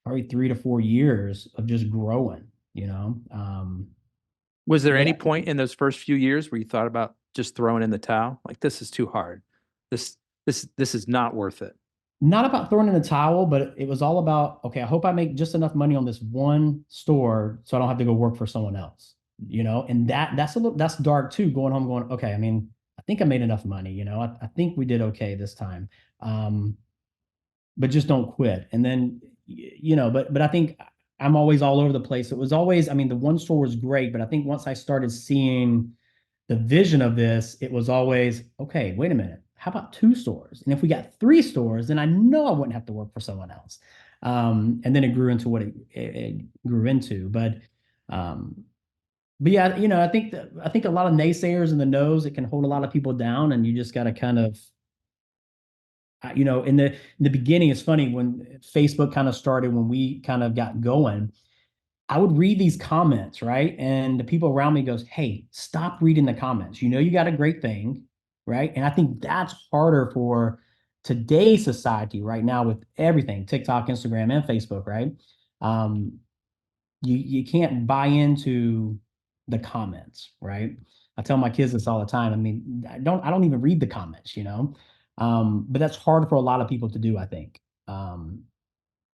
probably 3 to 4 years of just growing. Was there any Yeah. point in those first few years where you thought about just throwing in the towel? Like, this is too hard. This is not worth it. Not about throwing in the towel, but it was all about, okay, I hope I make just enough money on this one store so I don't have to go work for someone else, and that's dark too, going home going, okay, I mean, I think I made enough money, I think we did okay this time. But just don't quit. And then, but I think I'm always all over the place. It was always, I mean, the one store was great, but I think once I started seeing the vision of this, it was always, okay, wait a minute. How about 2 stores? And if we got 3 stores, then I know I wouldn't have to work for someone else. And then it grew into what it grew into. But yeah, I think a lot of naysayers and the no's, it can hold a lot of people down, and you just got to kind of, in the beginning, it's funny when Facebook kind of started, when we kind of got going, I would read these comments, right? And the people around me goes, "Hey, stop reading the comments. You got a great thing, right?" And I think that's harder for today's society right now with everything, TikTok, Instagram, and Facebook, right? Um, you can't buy into the comments, right? I tell my kids this all the time. I mean, I don't even read the comments. But that's hard for a lot of people to do, I think.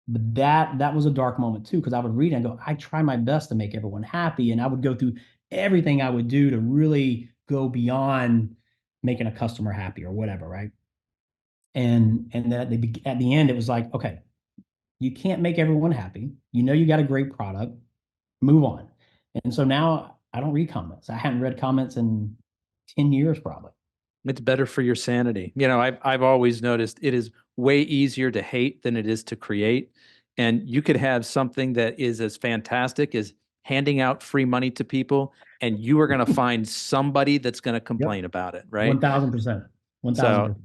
But that was a dark moment too, because I would read and go, I try my best to make everyone happy, and I would go through everything I would do to really go beyond making a customer happy or whatever, right? And that at the end, it was like, okay, you can't make everyone happy. You got a great product, move on. And so now I don't read comments. I haven't read comments in 10 years probably. It's better for your sanity. I've always noticed it is way easier to hate than it is to create. And you could have something that is as fantastic as handing out free money to people, and you are going to find somebody that's going to complain about it, right? 1,000%. 1,000%. So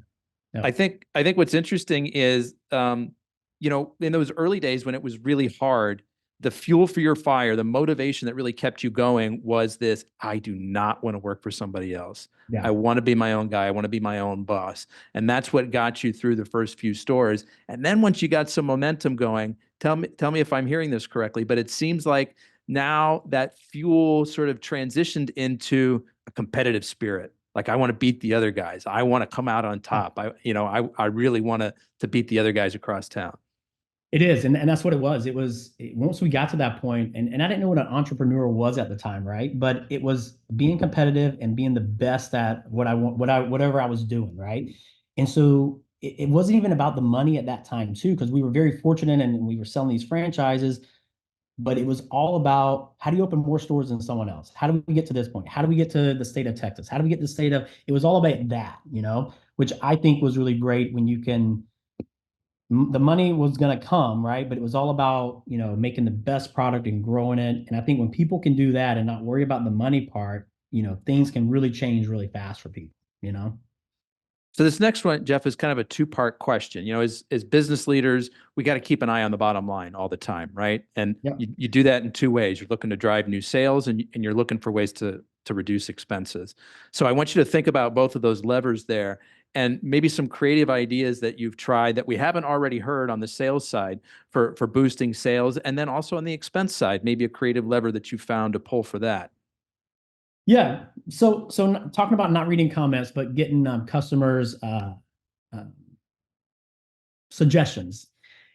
I think what's interesting is, in those early days when it was really hard, the fuel for your fire, the motivation that really kept you going was this: I do not want to work for somebody else. Yeah. I want to be my own guy. I want to be my own boss. And that's what got you through the first few stores. And then once you got some momentum going, tell me if I'm hearing this correctly, but it seems like now that fuel sort of transitioned into a competitive spirit. Like, I want to beat the other guys. I want to come out on top. I really want to beat the other guys across town. It is, and that's what it was. Once we got to that point, and I didn't know what an entrepreneur was at the time, right? But it was being competitive and being the best at what I want, whatever I was doing, right? And so it wasn't even about the money at that time, too, because we were very fortunate and we were selling these franchises, but it was all about how do you open more stores than someone else? How do we get to this point? How do we get to the state of Texas? How do we get to the state of, it was all about that, which I think was really great when you can the money was going to come, right? But it was all about, making the best product and growing it. And I think when people can do that and not worry about the money part, things can really change really fast for people. So this next one, Jeff, is kind of a two-part question. As business leaders, we got to keep an eye on the bottom line all the time, right? And Yep. you do that in two ways. You're looking to drive new sales, and you're looking for ways to reduce expenses. So I want you to think about both of those levers there, and maybe some creative ideas that you've tried that we haven't already heard on the sales side for boosting sales, and then also on the expense side, maybe a creative lever that you found to pull for that. Yeah. So talking about not reading comments, but getting customers uh, suggestions.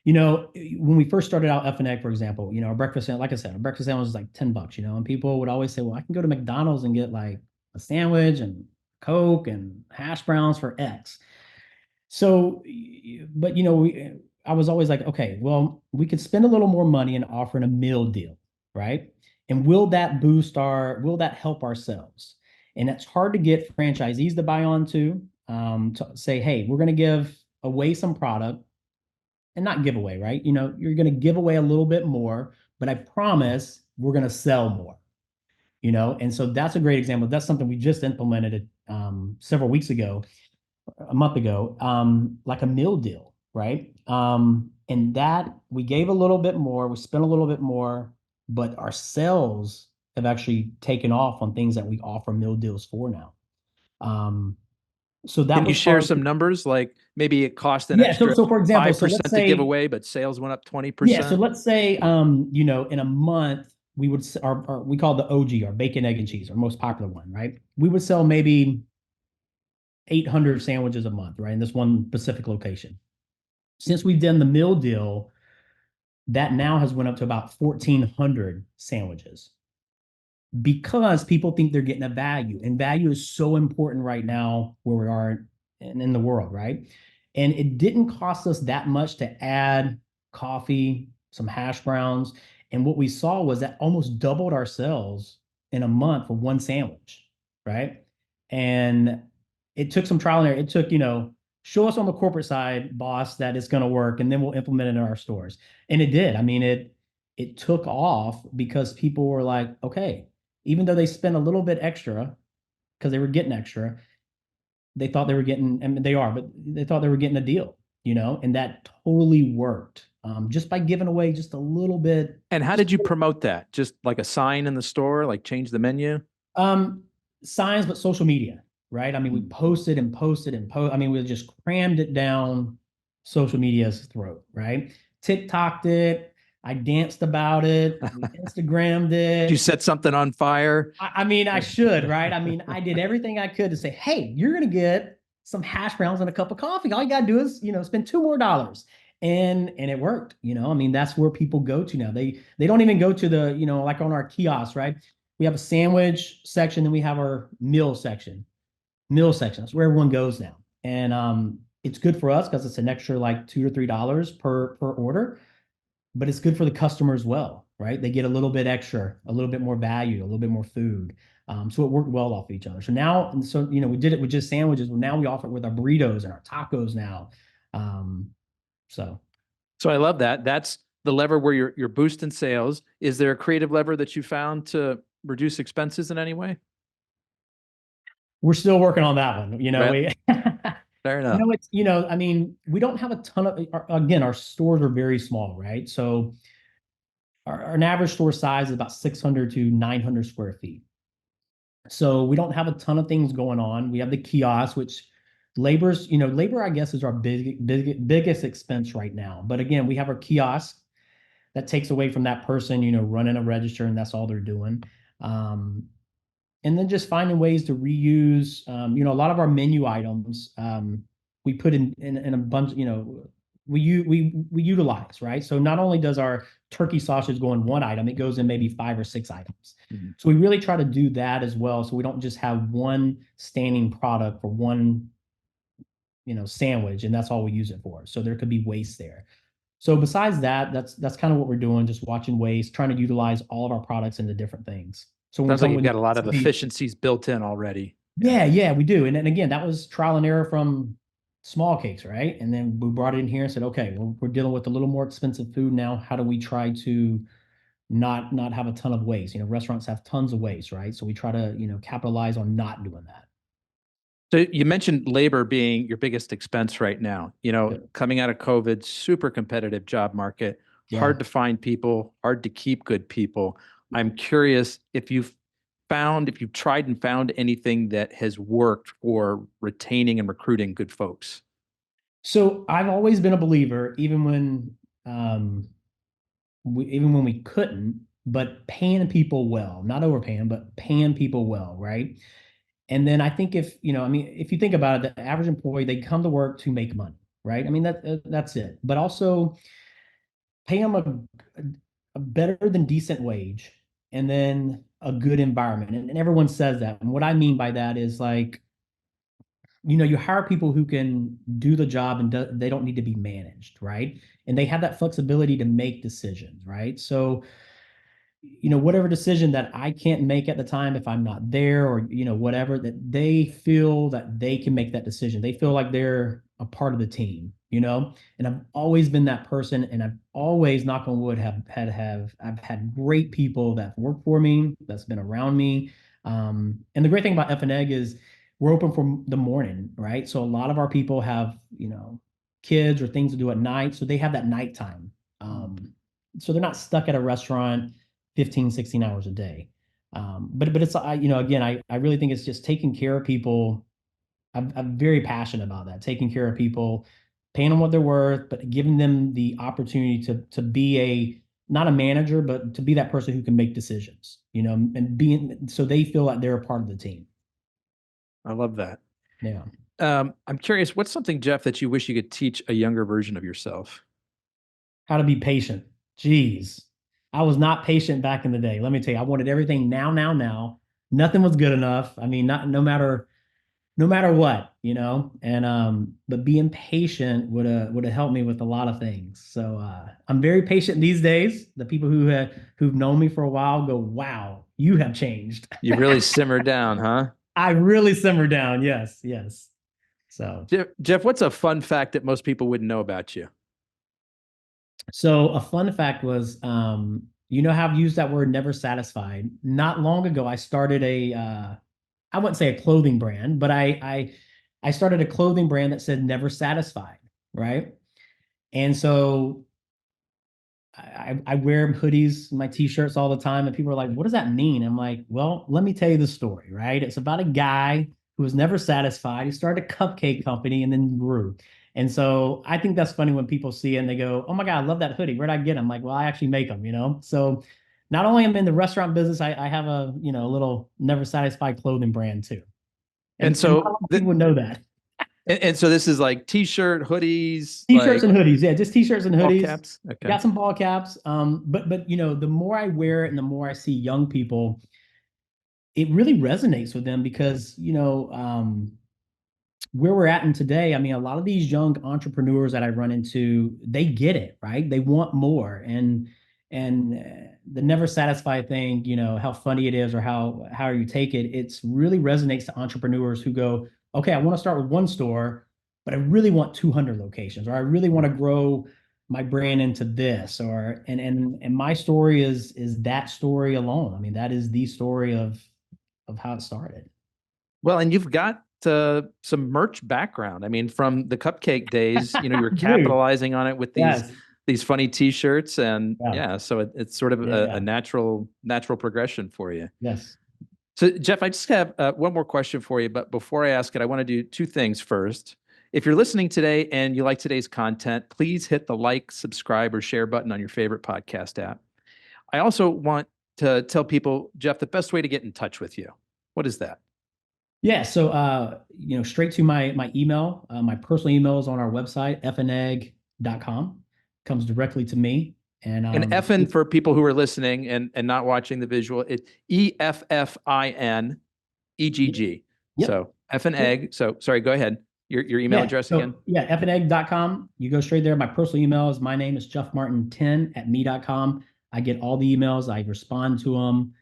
When we first started out Effin Egg, for example, our breakfast sandwich, like I said, our breakfast sandwich was like $10, and people would always say, well, I can go to McDonald's and get like a sandwich and Coke and hash browns for X. So, but I was always like, okay, well, we could spend a little more money and offering a meal deal, right? And will that help ourselves? And it's hard to get franchisees to buy on to say, hey, we're going to give away some product and not give away, right? You're going to give away a little bit more, but I promise we're going to sell more, And so that's a great example. That's something we just implemented several weeks ago, a month ago, like a meal deal, right? And that we gave a little bit more, we spent a little bit more, but our sales have actually taken off on things that we offer meal deals for now. So that Can you was share some numbers? Like maybe it cost an yeah. extra So for example, 5% to give away, but sales went up 20%. Yeah. So let's say, in a month, we would, we call the OG, our bacon, egg, and cheese, our most popular one, right? We would sell maybe 800 sandwiches a month, right? In this one specific location. Since we've done the meal deal, that now has went up to about 1,400 sandwiches because people think they're getting a value, and value is so important right now where we are in the world, right? And it didn't cost us that much to add coffee, some hash browns, and what we saw was that almost doubled our sales in a month for one sandwich, right? And it took some trial and error. It took, show us on the corporate side, boss, that it's going to work, and then we'll implement it in our stores. And it did. I mean, it took off because people were like, okay, even though they spent a little bit extra because they were getting extra, they thought they were getting, and they are, but they thought they were getting a deal, and that totally worked. Just by giving away just a little bit. And how did you promote that? Just like a sign in the store, like change the menu? Signs, but social media, right? I mean, we posted and posted and I mean, we just crammed it down social media's throat, right? TikToked it. I danced about it. Instagrammed it. You set something on fire? I mean, I should, right? I mean, I did everything I could to say, hey, you're going to get some hash browns and a cup of coffee. All you got to do is, spend $2 more. And it worked, I mean, that's where people go to now. They don't even go to the, like on our kiosks, right? We have a sandwich section, then we have our meal section. That's where everyone goes now. And it's good for us because it's an extra like $2 or $3 per order, but it's good for the customer as well, right? They get a little bit extra, a little bit more value, a little bit more food. So it worked well off each other. So now, we did it with just sandwiches. Well, now we offer it with our burritos and our tacos now. So I love that. That's the lever where you're boosting sales. Is there a creative lever that you found to reduce expenses in any way? We're still working on that one. Right. Fair enough. I mean, we don't have a ton of, again, our stores are very small, right? So our average store size is about 600 to 900 square feet. So we don't have a ton of things going on. We have the kiosk, which labor, I guess, is our biggest expense right now. But again, we have our kiosk that takes away from that person, running a register, and that's all they're doing. And then just finding ways to reuse, a lot of our menu items, we put in a bunch, we utilize, right? So not only does our turkey sausage go in one item, it goes in maybe 5 or 6 items. Mhm. So we really try to do that as well. So we don't just have one standing product for one, sandwich, and that's all we use it for. So there could be waste there. So besides that, that's kind of what we're doing, just watching waste, trying to utilize all of our products into different things. So when we Sounds like come you've with got a lot of recipe, efficiencies built in already. yeah, we do. And again, that was trial and error from Smallcakes, right? And then we brought it in here and said, okay, well, we're dealing with a little more expensive food now. How do we try to not have a ton of waste? Restaurants have tons of waste, right? So we try to, capitalize on not doing that. So you mentioned labor being your biggest expense right now. Yeah. Coming out of COVID, super competitive job market, Yeah. hard to find people, hard to keep good people. I'm curious if you've tried and found anything that has worked for retaining and recruiting good folks. So I've always been a believer, um, even when we couldn't, but paying people well, not overpaying, but paying people well, right? And then I think if you think about it, the average employee, they come to work to make money, right? I mean, that's it. But also pay them a better than decent wage and then a good environment. And everyone says that. And what I mean by that is like, you hire people who can do the job and they don't need to be managed, right? And they have that flexibility to make decisions, right? So whatever decision that I can't make at the time if I'm not there or, whatever, that they feel that they can make that decision. They feel like they're a part of the team, and I've always been that person. And I've always, knock on wood, I've had great people that work for me, that's been around me. And the great thing about Effin Egg is we're open for the morning, right? So a lot of our people have, kids or things to do at night. So they have that nighttime. So they're not stuck at a restaurant 15, 16 hours a day. But it's, again, I really think it's just taking care of people. I'm very passionate about that, taking care of people, paying them what they're worth, but giving them the opportunity to be not a manager, but to be that person who can make decisions, and so they feel like they're a part of the team. I love that. Yeah. I'm curious, what's something, Jeff, that you wish you could teach a younger version of yourself? How to be patient. Jeez. I was not patient back in the day. Let me tell you, I wanted everything now, now, now. Nothing was good enough. I mean, no matter what, but being patient would have helped me with a lot of things. So I'm very patient these days. The people who've known me for a while go, wow, you have changed. You really simmered down, huh? I really simmered down. Yes. So Jeff, what's a fun fact that most people wouldn't know about you? So a fun fact was, how I've used that word never satisfied. Not long ago, I started I wouldn't say a clothing brand, but I started a clothing brand that said never satisfied, right? And so I wear hoodies, my t-shirts all the time, and people are like, what does that mean? I'm like, well, let me tell you the story, right? It's about a guy who was never satisfied. He started a cupcake company and then grew. And so I think that's funny when people see it and they go, oh my God, I love that hoodie. Where'd I get them? Like, well, I actually make them. So not only am I in the restaurant business, I have a little never satisfied clothing brand too. And so not a lot of people would know that. And so this is like t-shirt, hoodies, T-shirts and hoodies. Yeah, just t-shirts and hoodies. Ball caps. Okay. Got some ball caps. But the more I wear it and the more I see young people, it really resonates with them because, where we're at in today, I mean, a lot of these young entrepreneurs that I run into, they get it, right? They want more. And the never satisfied thing, how funny it is or how you take it, it's really resonates to entrepreneurs who go, okay, I want to start with one store, but I really want 200 locations, or I really want to grow my brand into this, or and my story is that story alone. I mean, that is the story of how it started. Well, and you've got some merch background. I mean, from the cupcake days, you were capitalizing on it with these funny t-shirts, and so it's sort of a natural progression for you. Yes. So Jeff, I just have one more question for you, but before I ask it, I want to do two things first. If you're listening today and you like today's content, please hit the like, subscribe, or share button on your favorite podcast app. I also want to tell people, Jeff, the best way to get in touch with you. What is that? Yeah, so straight to my email. My personal email is on our website, effin.com. Comes directly to me. And Effin, for people who are listening and not watching the visual, it's EFFIN EGG. Yep. So Effin Egg. So sorry, go ahead. Your email address again? Yeah, effinegg.com. You go straight there. My personal email is, my name is jeffmartin10@me.com. I get all the emails. I respond to them.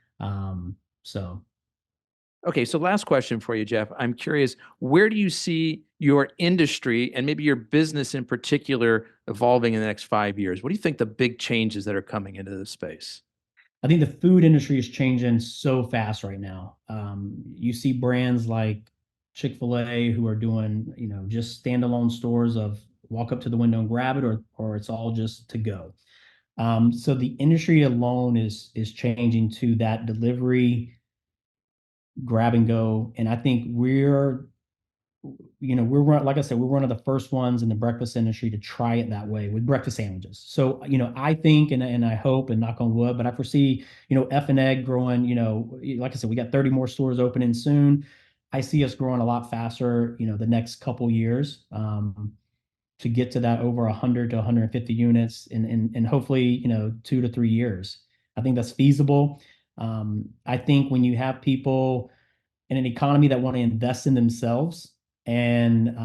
Okay, so last question for you, Jeff. I'm curious, where do you see your industry and maybe your business in particular evolving in the next 5 years? What do you think the big changes that are coming into this space? I think the food industry is changing so fast right now. You see brands like Chick-fil-A who are doing, just standalone stores of walk up to the window and grab it, or it's all just to go. So the industry alone is changing to that delivery, grab and go. And I think we're like I said, we're one of the first ones in the breakfast industry to try it that way with breakfast sandwiches. So, I think, and I hope, and knock on wood, but I foresee, Effin Egg growing, like I said, we got 30 more stores opening soon. I see us growing a lot faster, the next couple years, to get to that over 100 to 150 units in hopefully, 2 to 3 years. I think that's feasible. I think when you have people in an economy that want to invest in themselves and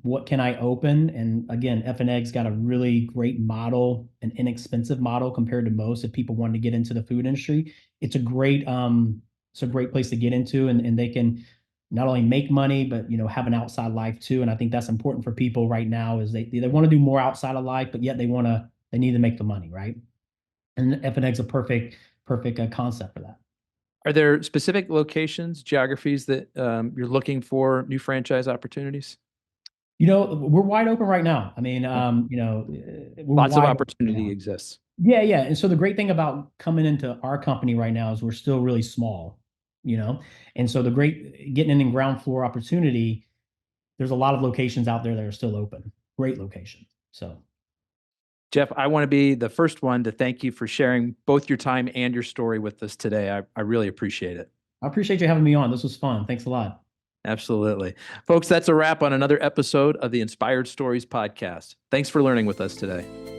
what can I open? And again, Effin Egg's got a really great model, an inexpensive model compared to most. If people want to get into the food industry, it's a great place to get into, and they can not only make money, but have an outside life too. And I think that's important for people right now, is they want to do more outside of life, but yet they need to make the money, right? And Effin Egg's a perfect concept for that. Are there specific locations, geographies that you're looking for new franchise opportunities? We're wide open right now. I mean, lots of opportunity exists. Yeah. And so the great thing about coming into our company right now is we're still really small, and so getting in ground floor opportunity, there's a lot of locations out there that are still open. Great location. So, Jeff, I want to be the first one to thank you for sharing both your time and your story with us today. I really appreciate it. I appreciate you having me on. This was fun. Thanks a lot. Absolutely. Folks, that's a wrap on another episode of the Inspired Stories podcast. Thanks for learning with us today.